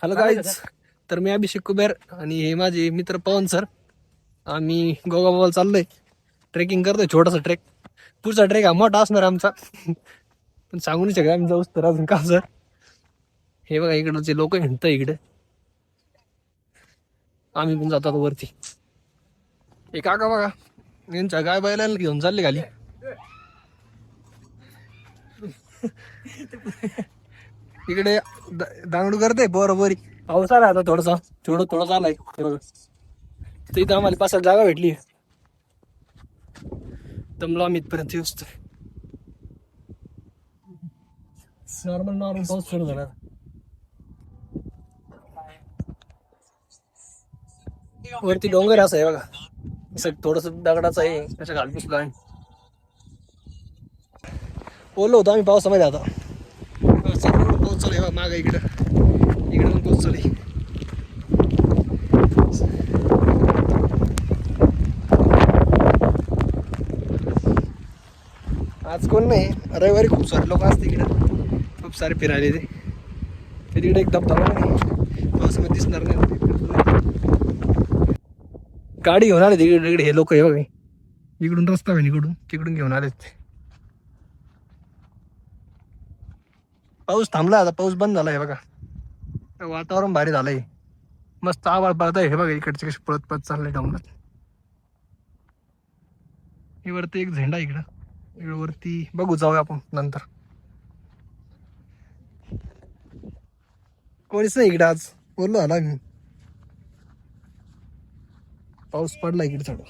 Hello guys, तर मी अभिषेक कुबेर आणि हे माझे मित्र पवन सर. आम्ही गोगाबाबाला चाललोय, ट्रेकिंग करतोय. छोटासा ट्रेक, पुढचा ट्रेक हा मोठा असणार आमचा, पण सांगू नाही शकत आम्ही जाऊच तर अजून का सर. हे बघा इकडचे लोक हिंडत इकडे, आम्ही पण जातो वरती. हे काका बघा, यांच्या गाय बैलांना घेऊन चालले खाली. इकडे दांगडू करते बरोबरी. पाऊस आला आता थोडासा, थोडं चालाय. इथं आम्हाला 5 जागा भेटली. दमलो आम्ही इथपर्यंत येऊच. नॉर्मल पाऊस सुरू झाला. वरती डोंगर असं आहे बघा, असं थोडस दगडाचं आहे, त्याच्या घाल पुसलो आहे. ओलो होतो आम्ही पावसामध्ये. आता पाऊस चालू आहे माग, इकडे पण पाऊस चालू आहे. आज कोण नाही, रविवारी खूप सारे लोक असते इकडे, खूप सारे फिरायले. ते तिकडे एक धबधबा नाही, पावसामध्ये दिसणार नाही. गाडी घेऊन आले तिकडे हे लोक. हे बघा इकडून रस्ता आहे, इकडून तिकडून घेऊन आलेत. पाऊस थांबला, आता पाऊस बंद झालाय बघा. वातावरण भारी झालंय, मस्त आवाज पडत आहे. हे बघा इकडचे कसे पळत पळत चाललंय डोंगरात. हे वरती एक झेंडा इकडं, इकडे वरती बघू, जाऊया आपण नंतर. कोणीच नाही इकडे आज, बोललो आला मी. पाऊस पडला इकडे थोडं.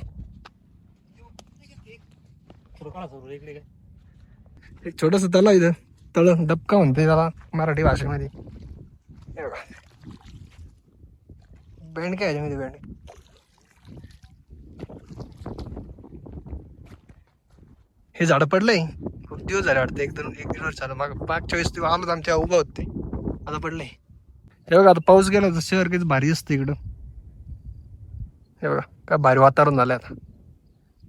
एक छोटस तलाव इथं, तळ डबका म्हणते त्याला मराठी भाषेमध्ये. बँड काय ह्याच्यामध्ये, बँड हे झाड पडलंय. खूप दिवस झाले वाटतं, एक दीड वर्ष झालं. माग 5-6 दिवस आलो आमच्या उभं होते, आता पडले. हे बघा आता पाऊस गेला तर शहर किती भारी असतं इकडं. हे बघा काय भारी वातावरण झालंय. आता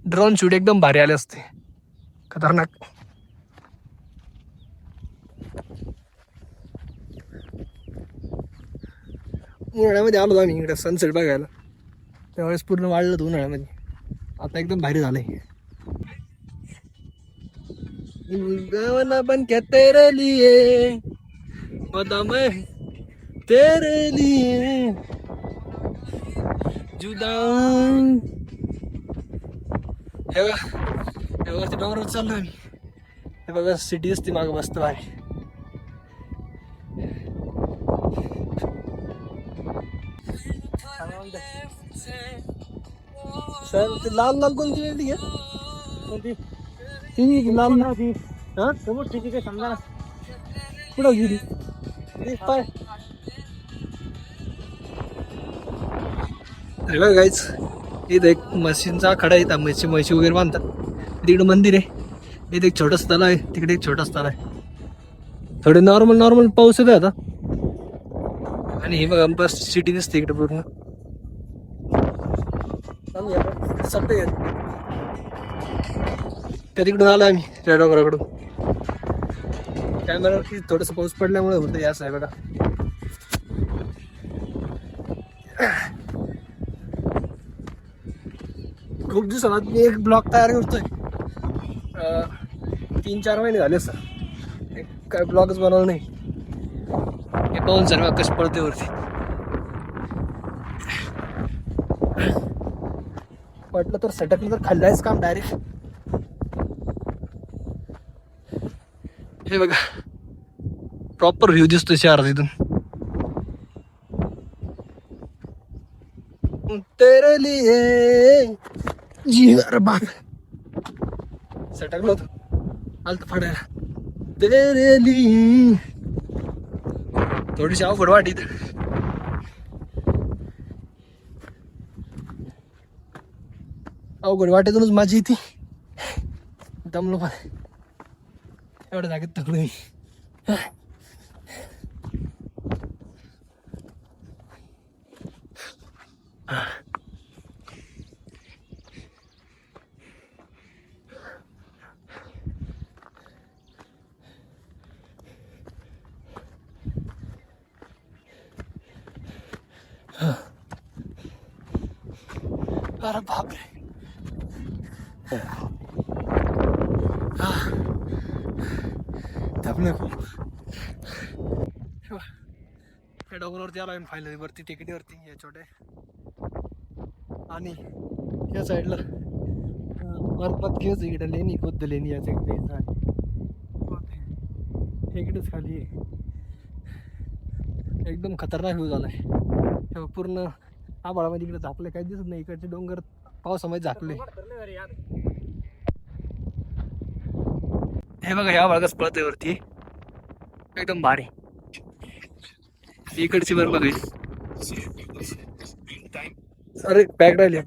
ड्रोन शूट एकदम भारी आले असते, खतरनाक. उन्हाळ्यामध्ये आलो आम्ही इकडे सनसेट बघायला, त्यावेळेस पूर्ण वाढलं होतं उन्हाळ्यामध्ये. आता एकदम भारी झालंय. गावाला बन क्या तेरे लिए, बता मैं तेरे लिए जुदा. हे बघा वरती डोंगरावर चाललो आम्ही. हे बघा सिटी असते माग मस्त भारी. सर ते लाल लाल कोणती वेगळी आहे? ती लाल ना ती, हा समोर ठीक आहे समजा. कुठं गेली पाय? अरे बघा गाईच, इथं एक म्हशींचा आखाडा आहे. म्हशी वगैरे बांधतात. तिकडे मंदिर आहे, इथे एक छोटासा तलाव आहे, तिकडे एक छोटासा तलाव आहे. थोडे नॉर्मल पाऊस येतोय आता. आणि हे बघा बस सिटी दिसते इकडे पूर्ण. त्या तिकडून आलो आम्ही त्या डोंगराकडून. कॅमेरावरती थोडस पाऊस पडल्यामुळे होतं हे असं आहे बघा. खूप दिवसात मी एक ब्लॉग तयार करतोय. 3-4 महिने झाले असं काय ब्लॉगच बनवलं नाही. हे पाहून सर्व कसं पडते वरती. पडलं तर सटकलं तर खाल्लायच काम डायरेक्ट. हे बघा प्रॉपर व्ह्यू दिसतोय शहरात इथून. तेरे लिए जी, अरे बाप, सटकलो होतो, आलत फाडायला. तेरे लिए थोडीशी अवघड वाटी. अवघड वाटेतूनच माझी ती दमलो पण एवढ्या जागेत थकलो मी. अरे बापरे. थांबलं खूप. त्या डोंगरावरती आलो आम्ही फायनली वरती टेकडीवरती या छोट्या. आणि या साईडला पर्वत घेऊच इकडे लेणी बुद्ध लेणी या साईडला इकडेच खाली आहे. एकदम खतरनाक व्ह्यू झालाय. हे पूर्ण आभाळामध्ये इकडे झाकले काही दिसत नाही. इकडचे डोंगर पावसामध्ये झाकले. हे बघा ह्या भागात पळत आहे वरती एकदम भारी. इकडची वर बघा. अरे बॅग राहिली.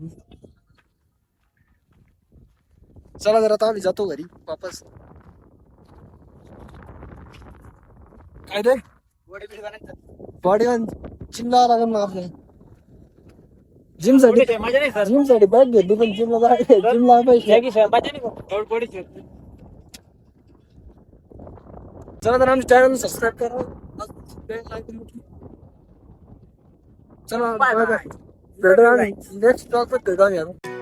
चला जरा आता आम्ही जातो घरी वापस. काय ते बॉडी जिमला लागेल मग आपल्याला. जिम साठी बॅग घेतली पण जिमला चला तर आमच्या चॅनल सबस्क्राईब करा. चला बाय बाय. नेक्स्ट ब्लॉग मध्ये भेटू.